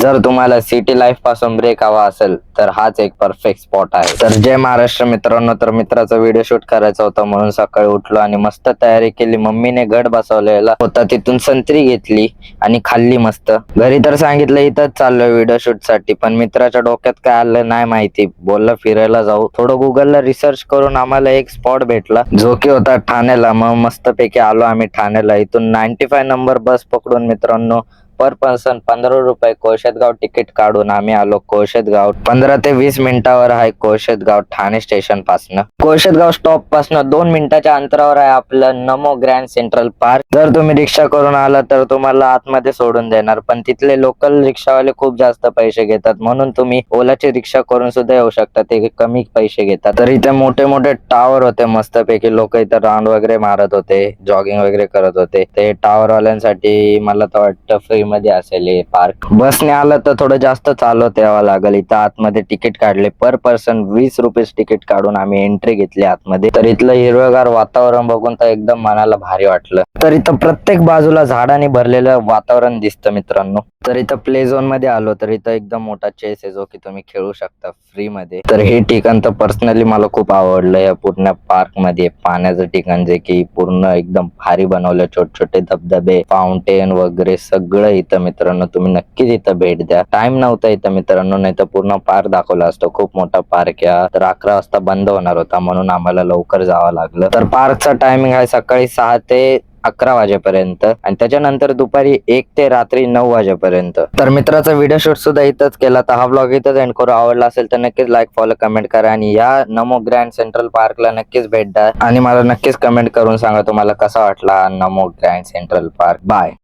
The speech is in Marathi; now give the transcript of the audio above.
जर तुम्हाला सिटी लाईफ पासून ब्रेक हवा असेल तर हाच एक परफेक्ट स्पॉट आहे. तर जय महाराष्ट्र मित्रांनो, तर मित्राचा व्हिडिओ शूट करायचा होता म्हणून सकाळी उठलो आणि मस्त तयारी केली. मम्मीने गड बसवलेला होता, तिथून संत्री घेतली आणि खाल्ली मस्त. घरी तर सांगितलं इथंच चाललोय व्हिडिओ शूट साठी, पण मित्राच्या डोक्यात काय आलं नाही माहिती. बोलला फिरायला जाऊ. थोडं गुगलला रिसर्च करून आम्हाला एक स्पॉट भेटला जो की होता ठाण्याला. मग मस्त पैकी आलो आम्ही ठाण्याला. इथून 95 नंबर बस पकडून मित्रांनो पर पर्सन 15 रुपये कोळशेतगाव तिकीट काढून आम्ही आलो कोळशेतगाव. 15 ते 20 मिनिटावर आहे कोळशेतगाव ठाणे स्टेशन पासन. कोळशेतगाव स्टॉप पासन 2 मिनिटाच्या अंतरावर आहे आपलं नमो ग्रँड सेंट्रल पार्क. जर तुम्ही रिक्षा करून आला तर तुम्हाला आतमध्ये सोडून देणार, पण तिथले लोकल रिक्षावाले खूप जास्त पैसे घेतात, म्हणून तुम्ही ओलाची रिक्षा करून सुद्धा येऊ शकता, ते कमी पैसे घेतात. तर इथे मोठे मोठे टावर होते मस्तपैकी. लोक इथे राऊंड वगैरे मारत होते, जॉगिंग वगैरे करत होते. ते टावर वाल्यांसाठी मला तर वाटतं फ्री मध्ये असेल हे पार्क. बसने आलं तर थोडं जास्त चालत यावं लागेल. इथं आतमध्ये तिकीट काढले, पर पर्सन 20 रुपये तिकीट काढून आम्ही एंट्री घेतली आतमध्ये. तर इथलं हिरवगार वातावरण बघून तर एकदम मनाला भारी वाटलं. तर इथं प्रत्येक बाजूला झाडांनी भरलेलं वातावरण दिसतं मित्रांनो. तर इथं प्ले झोन मध्ये आलो, तर इथं एकदम मोठा चेस आहे जो की तुम्ही खेळू शकता फ्री मध्ये. तर हे ठिकाण तर पर्सनली मला खूप आवडलं. या पूर्ण पार्क मध्ये पाण्याचं ठिकाण जे की पूर्ण एकदम भारी बनवलं. छोटे छोटे धबधबे, फाउंटेन वगैरे सगळं इथं मित्रांनो. तुम्ही नक्कीच इथं भेट द्या. टाइम नव्हता इथं मित्रांनो, नाही तर पूर्ण पार्क दाखवला असतो. खूप मोठा पार्क आहे. तर 11 वाजता बंद होणार होता म्हणून आम्हाला लवकर जावं लागलं. तर पार्कचा टायमिंग आहे सकाळी 6 ते 11 वाजेपर्यंत आणि त्याच्यानंतर दुपारी 1 ते रात्री 9 वाजेपर्यंत. तर मित्राचा व्हिडिओ शूट सुद्धा इथंच केला. तर हा ब्लॉग इथंच एंड करू. आवडला असेल तर नक्कीच लाईक, फॉलो, कमेंट करा आणि या नमो ग्रँड सेंट्रल पार्कला नक्कीच भेट द्या आणि मला नक्कीच कमेंट करून सांगा तुम्हाला कसा वाटला नमो ग्रँड सेंट्रल पार्क. बाय.